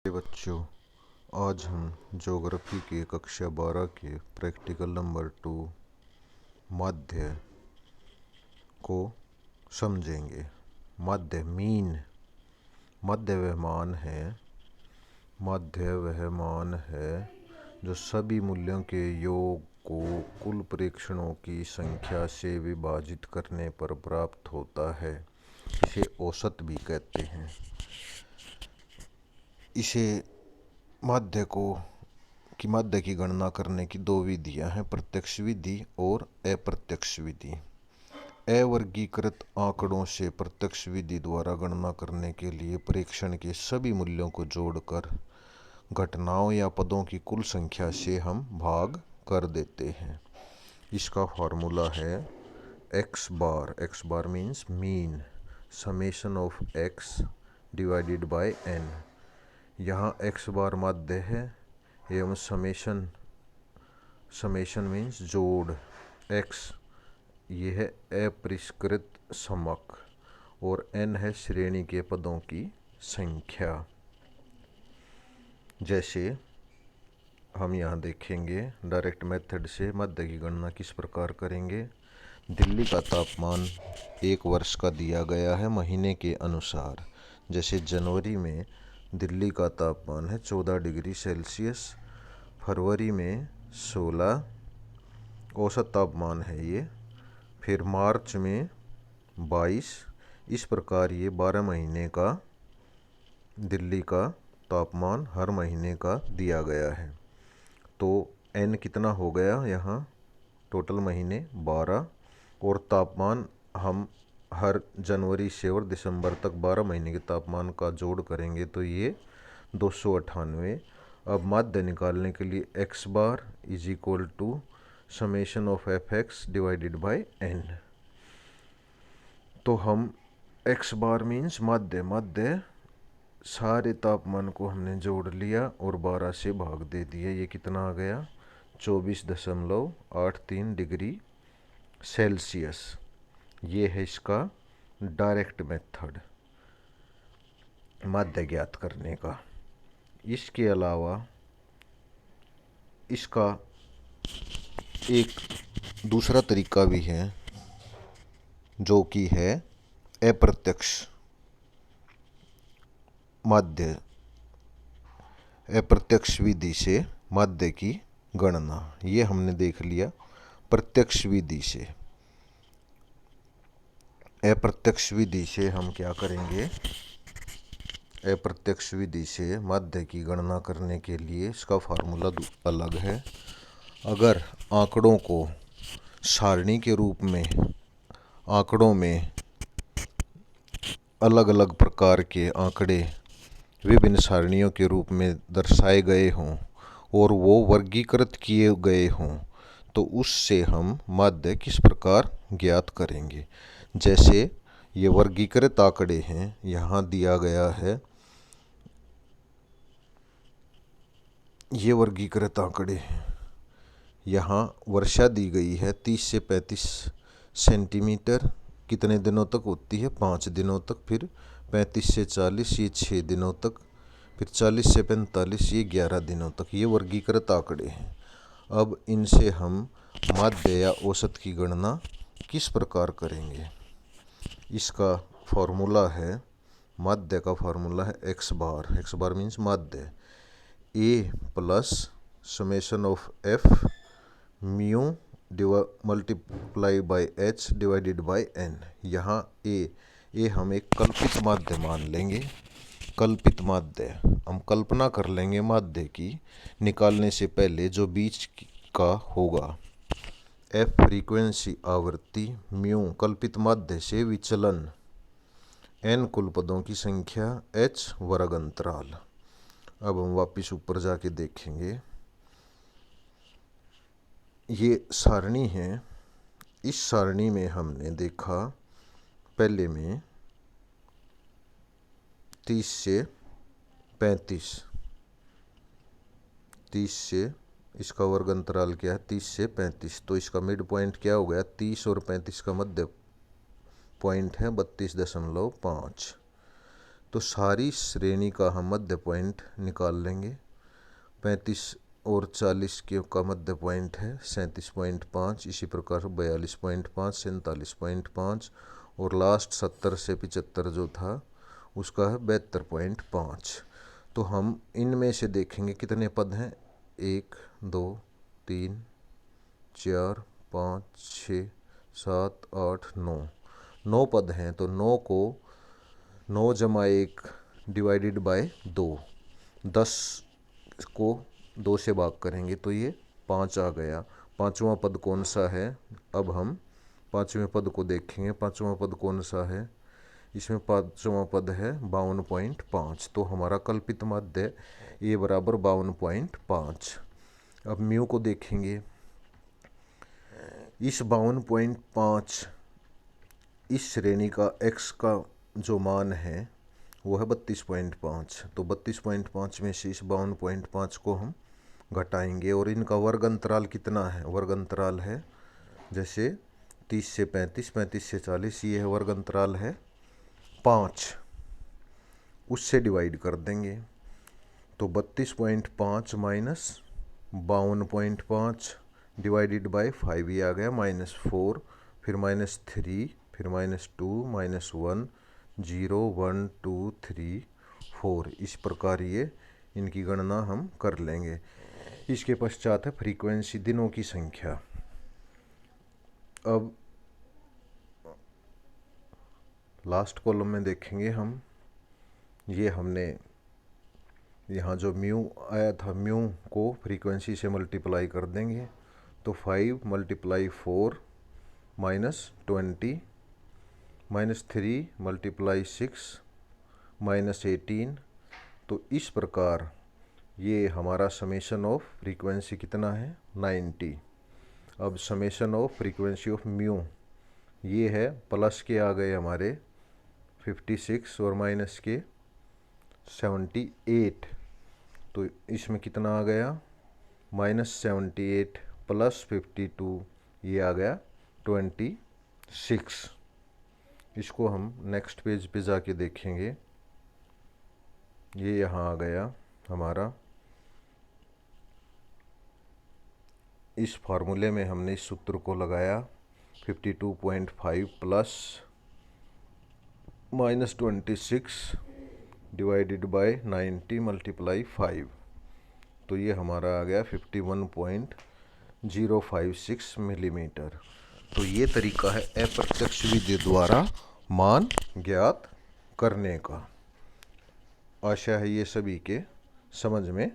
बच्चों, आज हम ज्योग्राफी के कक्षा 12 के प्रैक्टिकल नंबर 2 माध्य को समझेंगे। माध्य मीन, माध्य वह मान है, माध्य वह मान है जो सभी मूल्यों के योग को कुल प्रेक्षणों की संख्या से विभाजित करने पर प्राप्त होता है। इसे औसत भी कहते हैं। इसे माध्य की गणना करने की दो विधियां हैं, प्रत्यक्ष विधि और अप्रत्यक्ष विधि। अवर्गीकृत आंकड़ों से प्रत्यक्ष विधि द्वारा गणना करने के लिए प्रेक्षण के सभी मूल्यों को जोड़कर घटनाओं या पदों की कुल संख्या से हम भाग कर देते हैं। इसका फॉर्मूला है x bar means mean, summation of x divided by n। यहाँ x बार माध्य है एवं समेशन मीन्स जोड़, x ये है अपरिष्कृत समक और n है श्रेणी के पदों की संख्या। जैसे हम यहाँ देखेंगे डायरेक्ट मेथड से माध्य की गणना किस प्रकार करेंगे। दिल्ली का तापमान एक वर्ष का दिया गया है महीने के अनुसार। जैसे जनवरी में दिल्ली का तापमान है 14 डिग्री सेल्सियस, फरवरी में 16 औसत तापमान है ये, फिर मार्च में 22। इस प्रकार ये 12 महीने का दिल्ली का तापमान हर महीने का दिया गया है। तो n कितना हो गया यहाँ, टोटल महीने 12 और तापमान हम हर जनवरी से और दिसंबर तक 12 महीने के तापमान का जोड़ करेंगे तो ये 298। अब माध्य निकालने के लिए x bar is equal to summation of fx divided by n। तो हम x बार मीन्स माध्य सारे तापमान को हमने जोड़ लिया और 12 से भाग दे दिया। ये कितना आ गया 24.83 डिग्री सेल्सियस। ये है इसका डायरेक्ट मेथड माध्य ज्ञात करने का। इसके अलावा इसका एक दूसरा तरीका भी है जो कि है अप्रत्यक्ष माध्य, अप्रत्यक्ष विधि से माध्य की गणना। ये हमने देख लिया प्रत्यक्ष विधि से। अप्रत्यक्ष विधि से हम क्या करेंगे, अप्रत्यक्ष विधि से माध्य की गणना करने के लिए इसका फार्मूला अलग है। अगर आंकड़ों को सारणी के रूप में आंकड़ों में अलग अलग प्रकार के आंकड़े विभिन्न सारणियों के रूप में दर्शाए गए हों और वो वर्गीकृत किए गए हों तो उससे हम माध्य किस प्रकार ज्ञात करेंगे। जैसे ये वर्गीकृत आंकड़े हैं, यहाँ दिया गया है ये वर्गीकृत आंकड़े हैं। यहाँ वर्षा दी गई है 30 से 35 सेंटीमीटर, कितने दिनों तक होती है 5 दिनों तक, फिर 35 से 40 ये 6 दिनों तक, फिर 40 से 45 ये 11 दिनों तक। ये वर्गीकृत आंकड़े हैं। अब इनसे हम माध्य या औसत की गणना किस प्रकार करेंगे। इसका फॉर्मूला है, माध्य का फॉर्मूला है x बार मीन्स माध्य a plus summation of f mu multiply by h divided by n। यहाँ a हम एक कल्पित माध्य मान लेंगे। कल्पित माध्य हम कल्पना कर लेंगे माध्य की निकालने से पहले जो बीच का होगा। f फ्रीक्वेंसी आवृत्ति, म्यू कल्पित माध्य से विचलन, n कुल पदों की संख्या, h वर्ग अंतराल। अब हम वापस ऊपर जाके देखेंगे। ये सारणी है। इस सारणी में हमने देखा पहले में 30 से 35, 30 से इसका वर्ग अंतराल क्या है 30 से 35, तो इसका मिड पॉइंट क्या हो गया 30 और 35 का मध्य पॉइंट है 32.5। तो सारी श्रेणी का हम मध्य पॉइंट निकाल लेंगे। 35 और 40 के का मध्य पॉइंट है 37.5, इसी प्रकार 42.5, 47.5 और लास्ट 70 से 75 जो था उसका है 72.5। तो हम इनमें से देखेंगे कितने पद हैं, 1 2 3 4 5 6 7 8 9, 9 पद हैं। तो 9 को 9 जमा 1 डिवाइडेड बाय 2, 10 को 2 से भाग करेंगे तो ये 5 आ गया। पाँचवा पद कौन सा है, अब हम पाँचवें पद को देखेंगे। पाँचवा पद कौन सा है, इसमें पाँचवा पद है 52.5। तो हमारा कल्पित माध्य ए बराबर 52.5। अब म्यू को देखेंगे। इस 52.5 इस श्रेणी का x का जो मान है वो है 32.5। तो 32.5 में से इस 52.5 को हम घटाएंगे और इनका वर्ग अंतराल कितना है, वर्ग अंतराल है जैसे 30 से 35, 35 से 40, ये है वर्ग अंतराल है 5, उससे डिवाइड कर देंगे। तो 32.5 माइनस 52.5 डिवाइडेड बाय 5, ये आ गया -4, फिर -3, फिर -2, -1, 0 1 2 3 4, इस प्रकार ये इनकी गणना हम कर लेंगे। इसके पश्चात है फ्रीक्वेंसी, दिनों की संख्या। अब लास्ट कॉलम में देखेंगे हम, ये हमने यहाँ जो म्यू आया था, म्यू को फ्रीक्वेंसी से मल्टीप्लाई कर देंगे। तो 5 × 4 -20, -3 × 6 -18। तो इस प्रकार ये हमारा समेशन ऑफ फ्रीक्वेंसी कितना है, 90। अब summation of frequency of mu ये है, प्लस के आ गए हमारे 56 और माइनस के 78। तो इसमें कितना आ गया, -78 + 52, ये आ गया 26। इसको हम नेक्स्ट पेज पे जाके देखेंगे। ये यहाँ आ गया हमारा। इस फार्मूले में हमने इस सूत्र को लगाया, 52.5 प्लस -26 डिवाइडेड बाय 90 × 5। तो ये हमारा आ गया 51.056 मिलीमीटर। तो ये तरीका है अप्रत्यक्ष विधि द्वारा मान ज्ञात करने का। आशा है ये सभी के समझ में